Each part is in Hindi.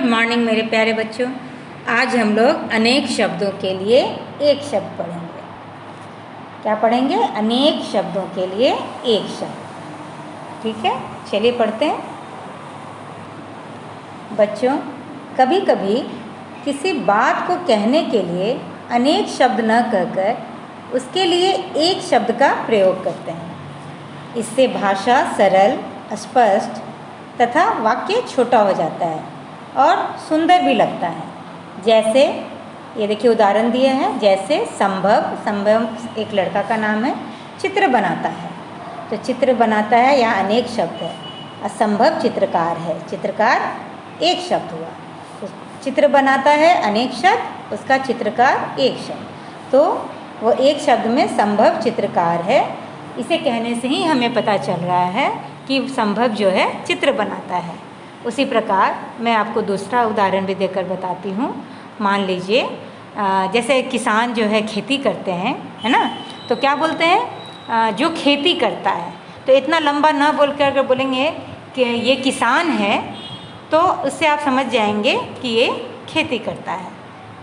मॉर्निंग मेरे प्यारे बच्चों। आज हम लोग अनेक शब्दों के लिए एक शब्द पढ़ेंगे। क्या पढ़ेंगे? अनेक शब्दों के लिए एक शब्द। ठीक है, चलिए पढ़ते हैं। बच्चों, कभी कभी किसी बात को कहने के लिए अनेक शब्द न कहकर उसके लिए एक शब्द का प्रयोग करते हैं। इससे भाषा सरल, स्पष्ट तथा वाक्य छोटा हो जाता है और सुंदर भी लगता है। जैसे ये देखिए उदाहरण दिए हैं, जैसे संभव एक लड़का का नाम है। चित्र बनाता है, तो चित्र बनाता है यहाँ अनेक शब्द है। असंभव चित्रकार है, चित्रकार एक शब्द हुआ। तो चित्र बनाता है अनेक शब्द, उसका चित्रकार एक शब्द, तो वो एक शब्द में संभव चित्रकार है। इसे कहने से ही हमें पता चल रहा है कि संभव जो है चित्र बनाता है। उसी प्रकार मैं आपको दूसरा उदाहरण भी देकर बताती हूँ। मान लीजिए जैसे किसान जो है खेती करते हैं, है ना, तो क्या बोलते हैं? जो खेती करता है। तो इतना लंबा ना बोल कर अगर बोलेंगे कि ये किसान है, तो उससे आप समझ जाएंगे कि ये खेती करता है।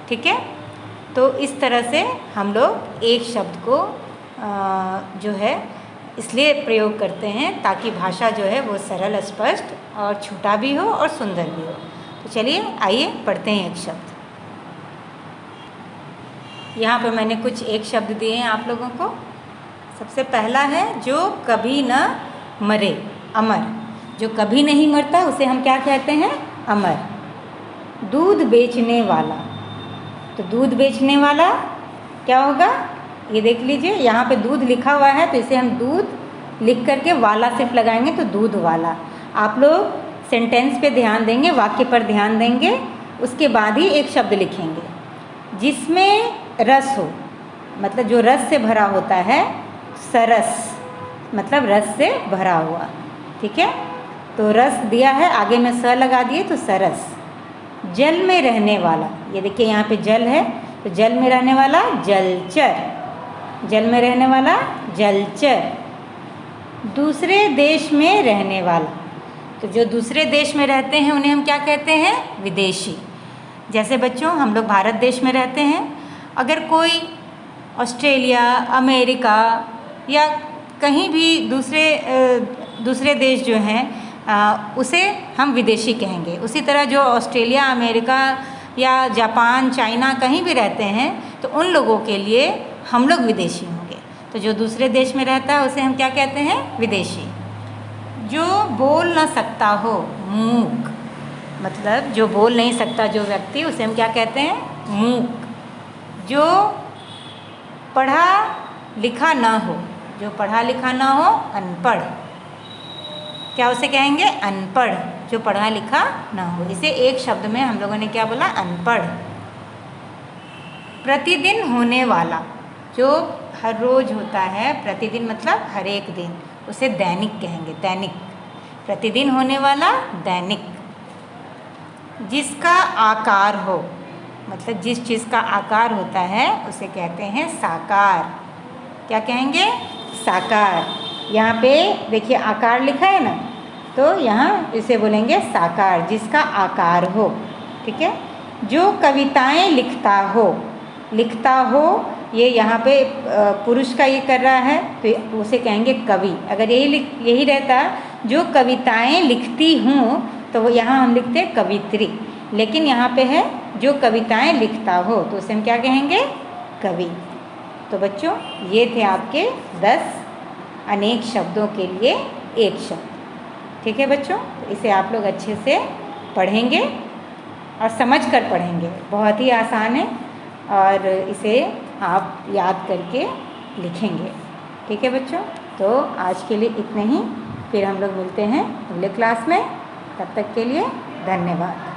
ठीक है, तो इस तरह से हम लोग एक शब्द को जो है इसलिए प्रयोग करते हैं ताकि भाषा जो है वो सरल, स्पष्ट और छोटा भी हो और सुंदर भी हो। तो चलिए आइए पढ़ते हैं एक शब्द। यहाँ पर मैंने कुछ एक शब्द दिए हैं आप लोगों को। सबसे पहला है जो कभी न मरे, अमर। जो कभी नहीं मरता उसे हम क्या कहते हैं? अमर। दूध बेचने वाला, तो दूध बेचने वाला क्या होगा? ये देख लीजिए, यहाँ पे दूध लिखा हुआ है, तो इसे हम दूध लिख करके वाला सिर्फ लगाएंगे तो दूध वाला। आप लोग सेंटेंस पे ध्यान देंगे, वाक्य पर ध्यान देंगे, उसके बाद ही एक शब्द लिखेंगे। जिसमें रस हो, मतलब जो रस से भरा होता है। सरस मतलब रस से भरा हुआ। ठीक है, तो रस दिया है, आगे में स लगा दिए तो सरस। जल में रहने वाला, ये देखिए यहाँ पे जल है, तो जल में रहने वाला जलचर। जल में रहने वाला जलचर। दूसरे देश में रहने वाला, तो जो दूसरे देश में रहते हैं उन्हें हम क्या कहते हैं? विदेशी। जैसे बच्चों हम लोग भारत देश में रहते हैं, अगर कोई ऑस्ट्रेलिया, अमेरिका या कहीं भी दूसरे देश जो हैं उसे हम विदेशी कहेंगे। उसी तरह जो ऑस्ट्रेलिया, अमेरिका या जापान, चाइना कहीं भी रहते हैं, तो उन लोगों के लिए हम लोग विदेशी होंगे। तो जो दूसरे देश में रहता है उसे हम क्या कहते हैं? विदेशी। जो बोल ना सकता हो, मूक। मतलब जो बोल नहीं सकता जो व्यक्ति, उसे हम क्या कहते हैं? मूक। जो पढ़ा लिखा ना हो, जो पढ़ा लिखा ना हो, अनपढ़। क्या उसे कहेंगे? अनपढ़। जो पढ़ा लिखा ना हो, इसे एक शब्द में हम लोगों ने क्या बोला? अनपढ़। प्रतिदिन होने वाला, जो हर रोज होता है, प्रतिदिन मतलब हर एक दिन, उसे दैनिक कहेंगे, दैनिक। प्रतिदिन होने वाला दैनिक। जिसका आकार हो, मतलब जिस चीज़ का आकार होता है उसे कहते हैं साकार। क्या कहेंगे? साकार। यहाँ पे देखिए आकार लिखा है ना, तो यहाँ इसे बोलेंगे साकार, जिसका आकार हो। ठीक है, जो कविताएं लिखता हो, लिखता हो, ये यहाँ पे पुरुष का ये कर रहा है, तो उसे कहेंगे कवि। अगर यही रहता जो कविताएं लिखती हूँ, तो वो यहाँ हम लिखते हैं कवित्री। लेकिन यहाँ पे है जो कविताएं लिखता हो, तो उसे हम क्या कहेंगे? कवि। तो बच्चों ये थे आपके 10 अनेक शब्दों के लिए एक शब्द। ठीक है बच्चों, तो इसे आप लोग अच्छे से पढ़ेंगे और समझ कर पढ़ेंगे। बहुत ही आसान है और इसे आप याद करके लिखेंगे। ठीक है बच्चों, तो आज के लिए इतना ही। फिर हम लोग मिलते हैं अगले क्लास में। तब तक के लिए धन्यवाद।